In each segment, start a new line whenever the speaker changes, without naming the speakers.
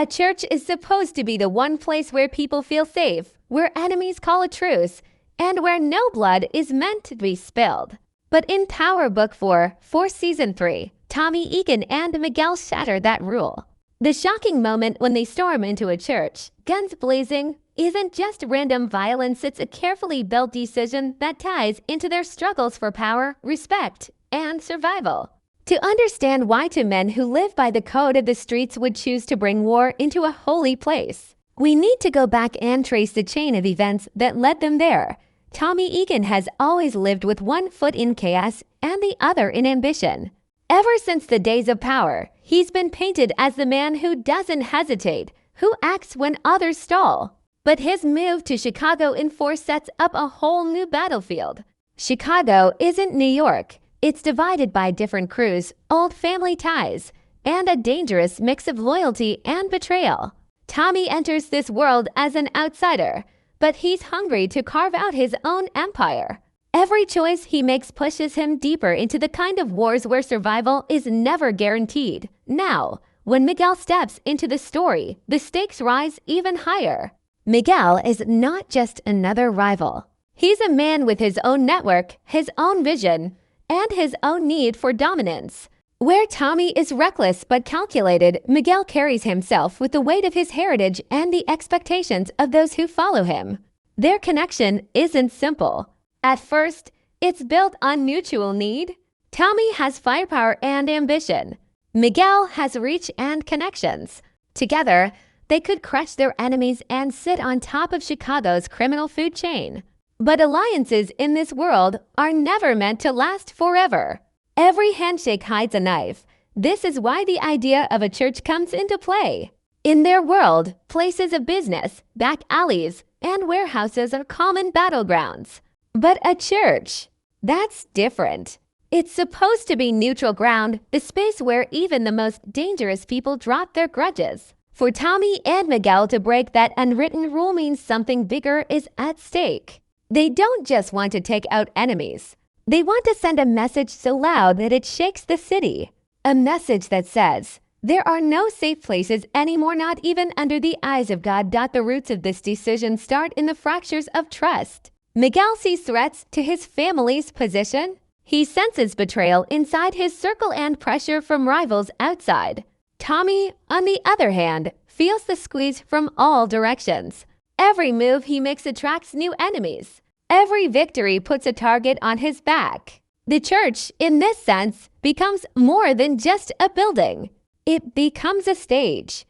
A church is supposed to be the one place where people feel safe, where enemies call a truce, and where no blood is meant to be spilled. But in Power Book 4 for Season 3, Tommy Egan and Miguel shatter that rule. The shocking moment when they storm into a church, guns blazing, isn't just random violence, it's a carefully built decision that ties into their struggles for power, respect, and survival. To understand why two men who live by the code of the streets would choose to bring war into a holy place, we need to go back and trace the chain of events that led them there. Tommy Egan has always lived with one foot in chaos and the other in ambition. Ever since the days of power, he's been painted as the man who doesn't hesitate, who acts when others stall. But his move to Chicago in 4 sets up a whole new battlefield. Chicago isn't New York. It's divided by different crews, old family ties, and a dangerous mix of loyalty and betrayal. Tommy enters this world as an outsider, but he's hungry to carve out his own empire. Every choice he makes pushes him deeper into the kind of wars where survival is never guaranteed. Now, when Miguel steps into the story, the stakes rise even higher. Miguel is not just another rival. He's a man with his own network, his own vision, and his own need for dominance. Where Tommy is reckless but calculated, Miguel carries himself with the weight of his heritage and the expectations of those who follow him. Their connection isn't simple. At first, it's built on mutual need. Tommy has firepower and ambition. Miguel has reach and connections. Together, they could crush their enemies and sit on top of Chicago's criminal food chain. But alliances in this world are never meant to last forever. Every handshake hides a knife. This is why the idea of a church comes into play. In their world, places of business, back alleys, and warehouses are common battlegrounds. But a church, that's different. It's supposed to be neutral ground, the space where even the most dangerous people drop their grudges. For Tommy and Miguel to break that unwritten rule means something bigger is at stake. They don't just want to take out enemies. They want to send a message so loud that it shakes the city. A message that says, there are no safe places anymore, not even under the eyes of God. The roots of this decision start in the fractures of trust. Miguel sees threats to his family's position. He senses betrayal inside his circle and pressure from rivals outside. Tommy, on the other hand, feels the squeeze from all directions. Every move he makes attracts new enemies. Every victory puts a target on his back. The church, in this sense, becomes more than just a building. It becomes a stage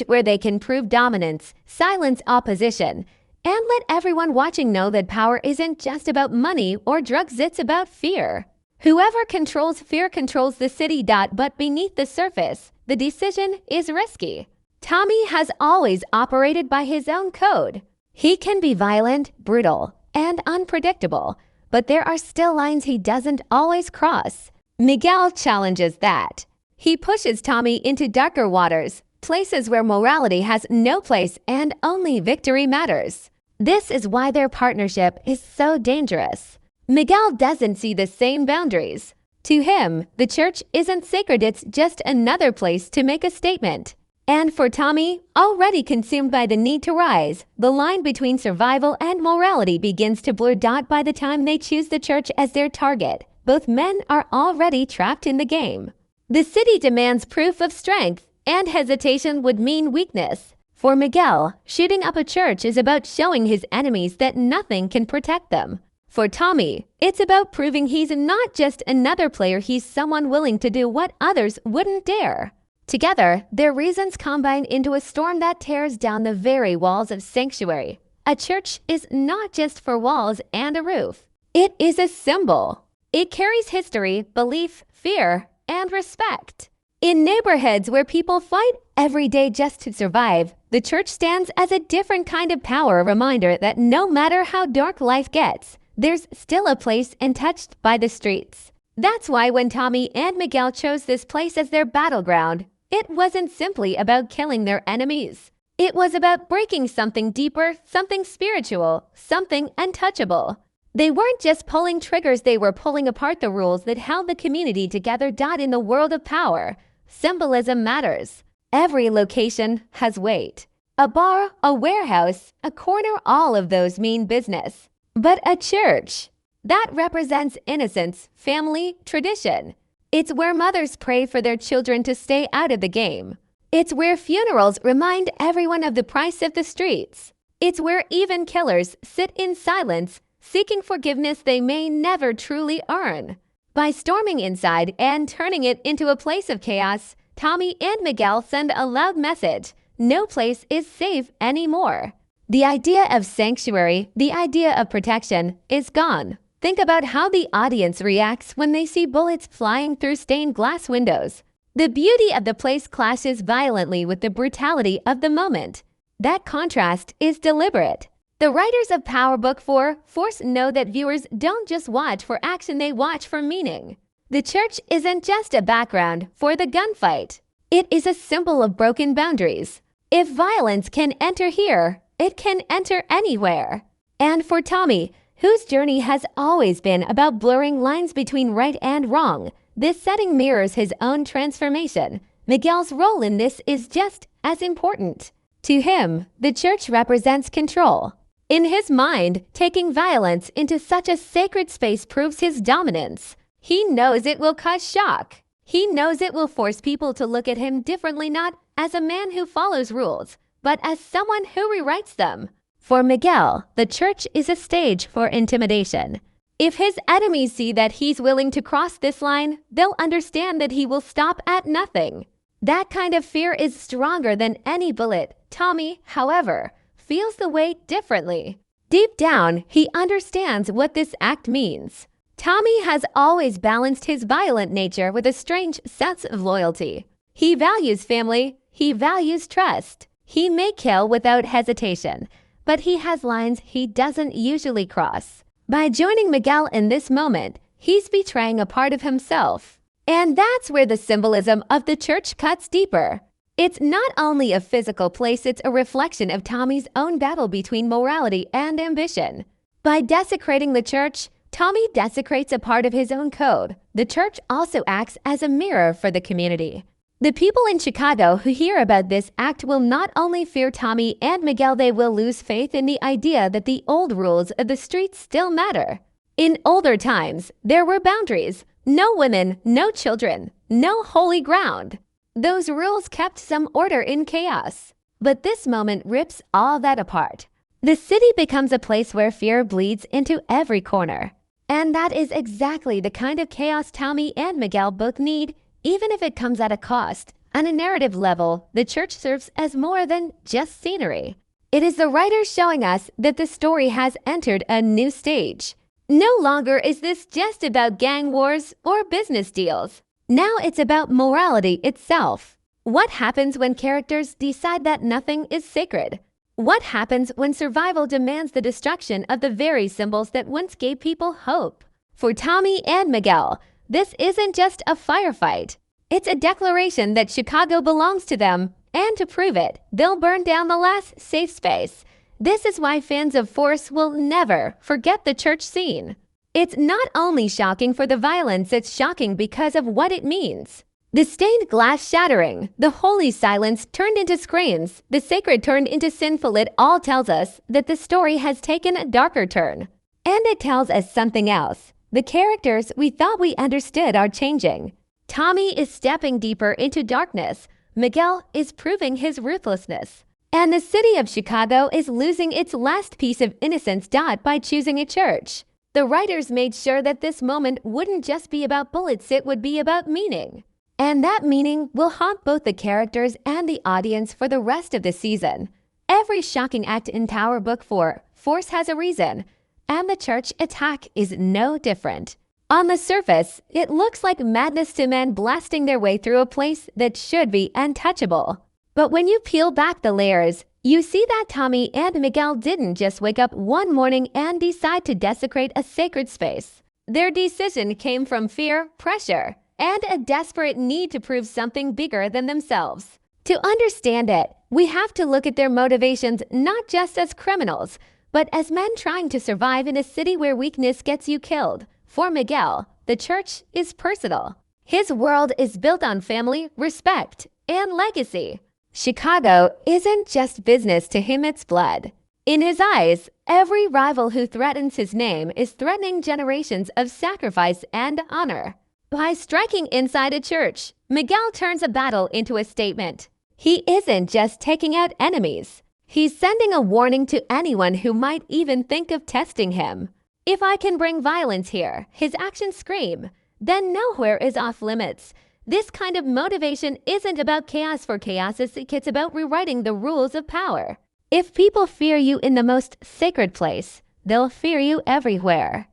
where they can prove dominance, silence opposition, and let everyone watching know that power isn't just about money or drugs, it's about fear. Whoever controls fear controls the city. But beneath the surface, the decision is risky. Tommy has always operated by his own code. He can be violent, brutal, and unpredictable, but there are still lines he doesn't always cross. Miguel challenges that. He pushes Tommy into darker waters, places where morality has no place and only victory matters. This is why their partnership is so dangerous. Miguel doesn't see the same boundaries. To him, the church isn't sacred, it's just another place to make a statement. And for Tommy, already consumed by the need to rise, the line between survival and morality begins to blur. By the time they choose the church as their target, both men are already trapped in the game. The city demands proof of strength, and hesitation would mean weakness. For Miguel, shooting up a church is about showing his enemies that nothing can protect them. For Tommy, it's about proving he's not just another player, he's someone willing to do what others wouldn't dare. Together, their reasons combine into a storm that tears down the very walls of sanctuary. A church is not just for walls and a roof. It is a symbol. It carries history, belief, fear, and respect. In neighborhoods where people fight every day just to survive, the church stands as a different kind of power, a reminder that no matter how dark life gets, there's still a place untouched by the streets. That's why when Tommy and Miguel chose this place as their battleground, it wasn't simply about killing their enemies. It was about breaking something deeper, something spiritual, something untouchable. They weren't just pulling triggers, they were pulling apart the rules that held the community together. In the world of power, symbolism matters. Every location has weight. A bar, a warehouse, a corner, all of those mean business. But a church, that represents innocence, family, tradition. It's where mothers pray for their children to stay out of the game. It's where funerals remind everyone of the price of the streets. It's where even killers sit in silence, seeking forgiveness they may never truly earn. By storming inside and turning it into a place of chaos, Tommy and Miguel send a loud message: no place is safe anymore. The idea of sanctuary, the idea of protection, is gone. Think about how the audience reacts when they see bullets flying through stained glass windows. The beauty of the place clashes violently with the brutality of the moment. That contrast is deliberate. The writers of Power Book 4 Force know that viewers don't just watch for action, they watch for meaning. The church isn't just a background for the gunfight. It is a symbol of broken boundaries. If violence can enter here, it can enter anywhere. And for Tommy, whose journey has always been about blurring lines between right and wrong, this setting mirrors his own transformation. Miguel's role in this is just as important. To him, the church represents control. In his mind, taking violence into such a sacred space proves his dominance. He knows it will cause shock. He knows it will force people to look at him differently, not as a man who follows rules, but as someone who rewrites them. For Miguel, the church is a stage for intimidation. If his enemies see that he's willing to cross this line, they'll understand that he will stop at nothing. That kind of fear is stronger than any bullet. Tommy, however, feels the weight differently. Deep down, he understands what this act means. Tommy has always balanced his violent nature with a strange sense of loyalty. He values family. He values trust. He may kill without hesitation, but he has lines he doesn't usually cross. By joining Miguel in this moment, he's betraying a part of himself. And that's where the symbolism of the church cuts deeper. It's not only a physical place, it's a reflection of Tommy's own battle between morality and ambition. By desecrating the church, Tommy desecrates a part of his own code. The church also acts as a mirror for the community. The people in Chicago who hear about this act will not only fear Tommy and Miguel, they will lose faith in the idea that the old rules of the streets still matter. In older times, there were boundaries. No women, no children, no holy ground. Those rules kept some order in chaos. But this moment rips all that apart. The city becomes a place where fear bleeds into every corner. And that is exactly the kind of chaos Tommy and Miguel both need, even if it comes at a cost. On a narrative level, the church serves as more than just scenery. It is the writers showing us that the story has entered a new stage. No longer is this just about gang wars or business deals. Now it's about morality itself. What happens when characters decide that nothing is sacred? What happens when survival demands the destruction of the very symbols that once gave people hope? For Tommy and Miguel, this isn't just a firefight. It's a declaration that Chicago belongs to them, and to prove it, they'll burn down the last safe space. This is why fans of Force will never forget the church scene. It's not only shocking for the violence, it's shocking because of what it means. The stained glass shattering, the holy silence turned into screams, the sacred turned into sinful, it all tells us that the story has taken a darker turn. And it tells us something else. The characters we thought we understood are changing. Tommy is stepping deeper into darkness. Miguel is proving his ruthlessness. And the city of Chicago is losing its last piece of innocence by choosing a church. The writers made sure that this moment wouldn't just be about bullets, it would be about meaning. And that meaning will haunt both the characters and the audience for the rest of the season. Every shocking act in Power Book 4, Force has a reason, and the church attack is no different. On the surface, it looks like madness to men blasting their way through a place that should be untouchable. But when you peel back the layers, you see that Tommy and Miguel didn't just wake up one morning and decide to desecrate a sacred space. Their decision came from fear, pressure, and a desperate need to prove something bigger than themselves. To understand it, we have to look at their motivations not just as criminals, but as men trying to survive in a city where weakness gets you killed. For Miguel, the church is personal. His world is built on family, respect, and legacy. Chicago isn't just business to him, it's blood. In his eyes, every rival who threatens his name is threatening generations of sacrifice and honor. By striking inside a church, Miguel turns a battle into a statement. He isn't just taking out enemies. He's sending a warning to anyone who might even think of testing him. If I can bring violence here, his actions scream, then nowhere is off limits. This kind of motivation isn't about chaos for chaos's sake, it's about rewriting the rules of power. If people fear you in the most sacred place, they'll fear you everywhere.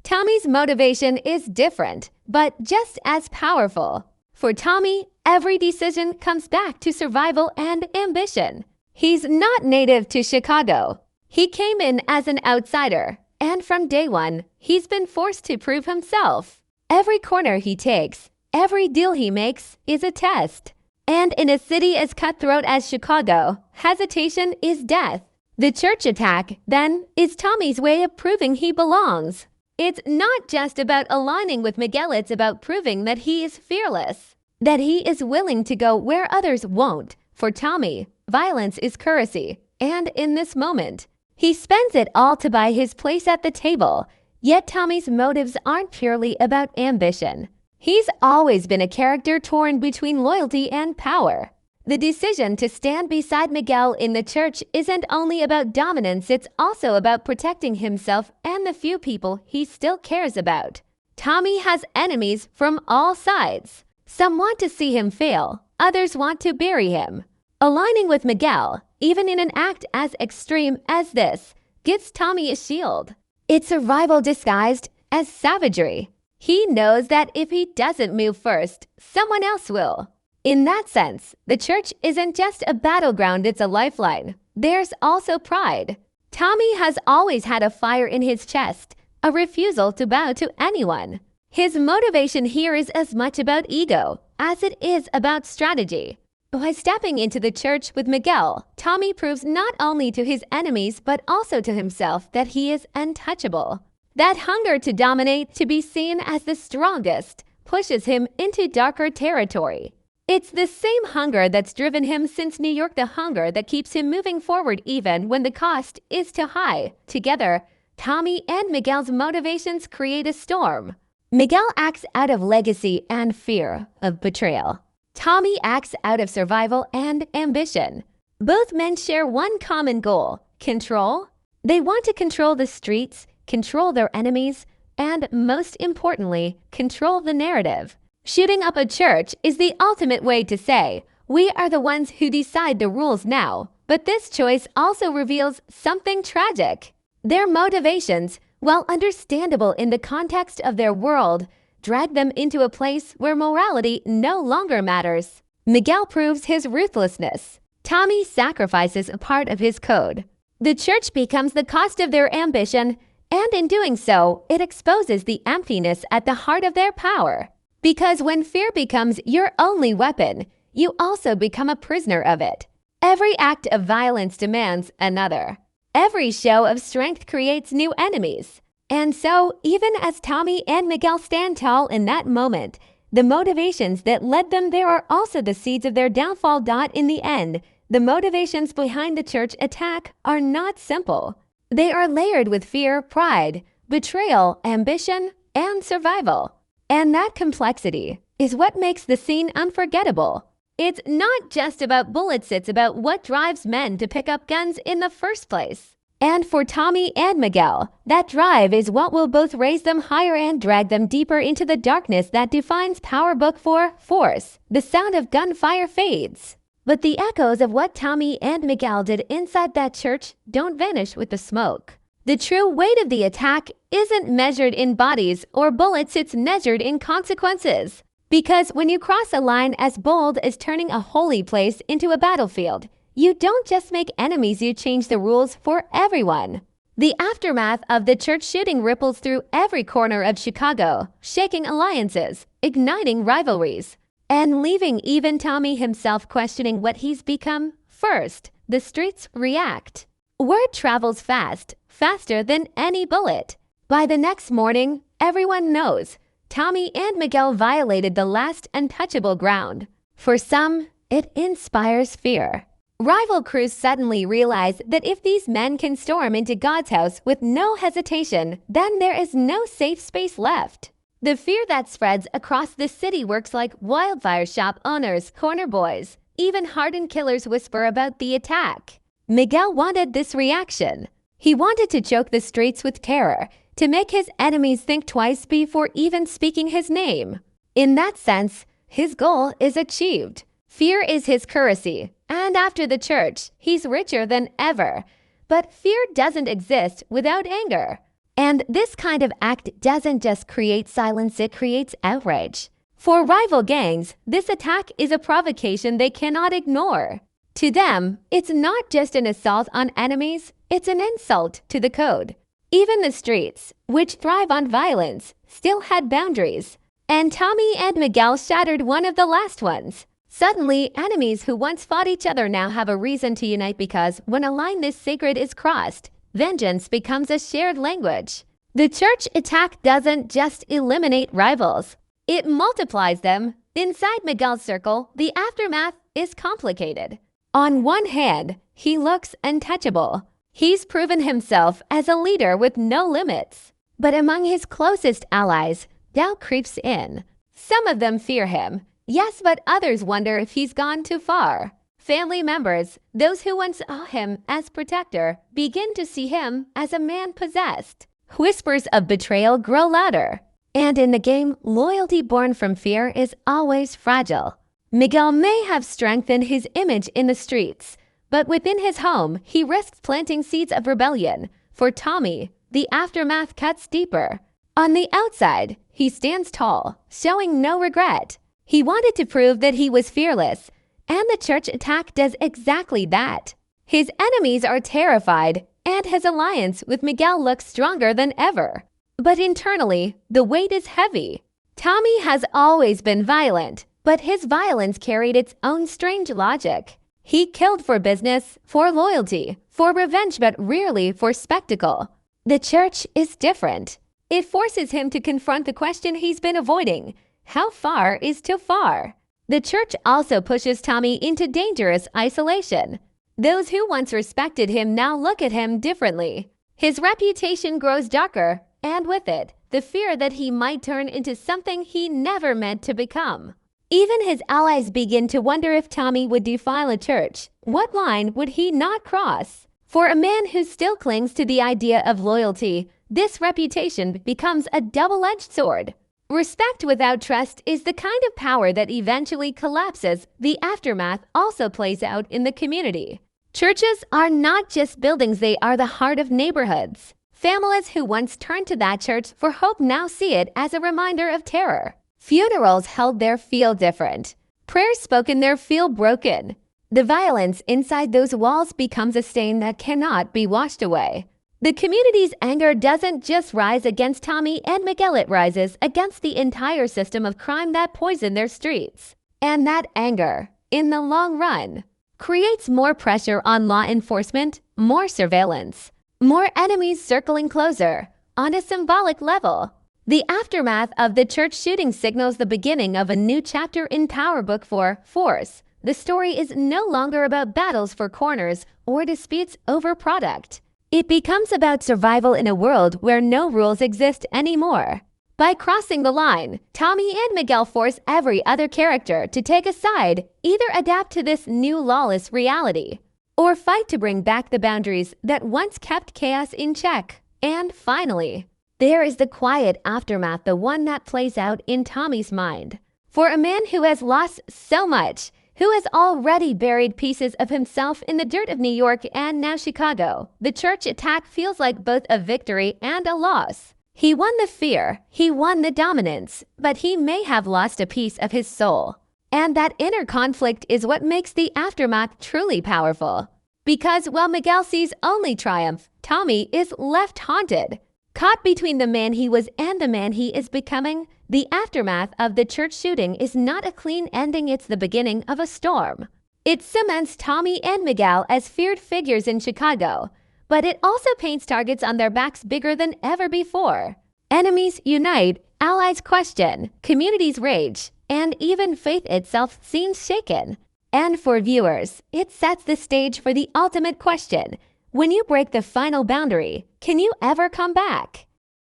Tommy's motivation is different, but just as powerful. For Tommy, every decision comes back to survival and ambition. He's not native to Chicago. He came in as an outsider, and from day one, he's been forced to prove himself. Every corner he takes, every deal he makes is a test. And in a city as cutthroat as Chicago, hesitation is death. The church attack, then, is Tommy's way of proving he belongs. It's not just about aligning with Miguel, it's about proving that he is fearless, that he is willing to go where others won't. For Tommy, violence is currency, and in this moment, he spends it all to buy his place at the table. Yet Tommy's motives aren't purely about ambition. He's always been a character torn between loyalty and power. The decision to stand beside Miguel in the church isn't only about dominance, it's also about protecting himself and the few people he still cares about. Tommy has enemies from all sides. Some want to see him fail, others want to bury him. Aligning with Miguel, even in an act as extreme as this, gives Tommy a shield. It's survival disguised as savagery. He knows that if he doesn't move first, someone else will. In that sense, the church isn't just a battleground, it's a lifeline. There's also pride. Tommy has always had a fire in his chest, a refusal to bow to anyone. His motivation here is as much about ego as it is about strategy. By stepping into the church with Miguel, Tommy proves not only to his enemies but also to himself that he is untouchable. That hunger to dominate, to be seen as the strongest, pushes him into darker territory. It's the same hunger that's driven him since New York, the hunger that keeps him moving forward even when the cost is too high. Together, Tommy and Miguel's motivations create a storm. Miguel acts out of legacy and fear of betrayal. Tommy acts out of survival and ambition. Both men share one common goal: control. They want to control the streets, control their enemies, and most importantly, control the narrative. Shooting up a church is the ultimate way to say, we are the ones who decide the rules now. But this choice also reveals something tragic. Their motivations, while understandable in the context of their world, drag them into a place where morality no longer matters. Miguel proves his ruthlessness. Tommy sacrifices a part of his code. The church becomes the cost of their ambition, and in doing so, it exposes the emptiness at the heart of their power. Because when fear becomes your only weapon, you also become a prisoner of it. Every act of violence demands another. Every show of strength creates new enemies. And so, even as Tommy and Miguel stand tall in that moment, the motivations that led them there are also the seeds of their downfall. In the end, the motivations behind the church attack are not simple. They are layered with fear, pride, betrayal, ambition, and survival. And that complexity is what makes the scene unforgettable. It's not just about bullets, it's about what drives men to pick up guns in the first place. And for Tommy and Miguel, that drive is what will both raise them higher and drag them deeper into the darkness that defines Power Book 4, Force. The sound of gunfire fades. But the echoes of what Tommy and Miguel did inside that church don't vanish with the smoke. The true weight of the attack isn't measured in bodies or bullets, it's measured in consequences. Because when you cross a line as bold as turning a holy place into a battlefield, you don't just make enemies, you change the rules for everyone. The aftermath of the church shooting ripples through every corner of Chicago, shaking alliances, igniting rivalries, and leaving even Tommy himself questioning what he's become. First, the streets react. Word travels fast, faster than any bullet. By the next morning, everyone knows Tommy and Miguel violated the last untouchable ground. For some, it inspires fear. Rival crews suddenly realize that if these men can storm into God's house with no hesitation, then there is no safe space left. The fear that spreads across the city works like wildfire. Shop owners, corner boys, even hardened killers whisper about the attack. Miguel wanted this reaction. He wanted to choke the streets with terror, to make his enemies think twice before even speaking his name. In that sense, his goal is achieved. Fear is his currency, and after the church, he's richer than ever. But fear doesn't exist without anger. And this kind of act doesn't just create silence, it creates outrage. For rival gangs, this attack is a provocation they cannot ignore. To them, it's not just an assault on enemies, it's an insult to the code. Even the streets, which thrive on violence, still had boundaries. And Tommy and Miguel shattered one of the last ones. Suddenly, enemies who once fought each other now have a reason to unite, because when a line this sacred is crossed, vengeance becomes a shared language. The church attack doesn't just eliminate rivals, it multiplies them. Inside Miguel's circle, the aftermath is complicated. On one hand, he looks untouchable. He's proven himself as a leader with no limits. But among his closest allies, doubt creeps in. Some of them fear him, yes, but others wonder if he's gone too far. Family members, those who once saw him as protector, begin to see him as a man possessed. Whispers of betrayal grow louder. And in the game, loyalty born from fear is always fragile. Miguel may have strengthened his image in the streets, but within his home, he risks planting seeds of rebellion. For Tommy, the aftermath cuts deeper. On the outside, he stands tall, showing no regret. He wanted to prove that he was fearless, and the church attack does exactly that. His enemies are terrified, and his alliance with Miguel looks stronger than ever. But internally, the weight is heavy. Tommy has always been violent, but his violence carried its own strange logic. He killed for business, for loyalty, for revenge, but rarely for spectacle. The church is different. It forces him to confront the question he's been avoiding. How far is too far? The church also pushes Tommy into dangerous isolation. Those who once respected him now look at him differently. His reputation grows darker, and with it, the fear that he might turn into something he never meant to become. Even his allies begin to wonder if Tommy would defile a church. What line would he not cross? For a man who still clings to the idea of loyalty, this reputation becomes a double-edged sword. Respect without trust is the kind of power that eventually collapses. The aftermath also plays out in the community. Churches are not just buildings, they are the heart of neighborhoods. Families who once turned to that church for hope now see it as a reminder of terror. Funerals held there feel different. Prayers spoken there feel broken. The violence inside those walls becomes a stain that cannot be washed away. The community's anger doesn't just rise against Tommy and Miguel, it rises against the entire system of crime that poisoned their streets. And that anger, in the long run, creates more pressure on law enforcement, more surveillance, more enemies circling closer. On a symbolic level, the aftermath of the church shooting signals the beginning of a new chapter in Power Book 4, Force. The story is no longer about battles for corners or disputes over product. It becomes about survival in a world where no rules exist anymore. By crossing the line, Tommy and Miguel force every other character to take a side, either adapt to this new lawless reality, or fight to bring back the boundaries that once kept chaos in check. And finally, there is the quiet aftermath, the one that plays out in Tommy's mind. For a man who has lost so much, who has already buried pieces of himself in the dirt of New York and now Chicago, the church attack feels like both a victory and a loss. He won the fear, he won the dominance, but he may have lost a piece of his soul. And that inner conflict is what makes the aftermath truly powerful. Because while Miguel sees only triumph, Tommy is left haunted. Caught between the man he was and the man he is becoming, the aftermath of the church shooting is not a clean ending, it's the beginning of a storm. It cements Tommy and Miguel as feared figures in Chicago, but it also paints targets on their backs bigger than ever before. Enemies unite, allies question, communities rage, and even faith itself seems shaken. And for viewers, it sets the stage for the ultimate question. When you break the final boundary, can you ever come back?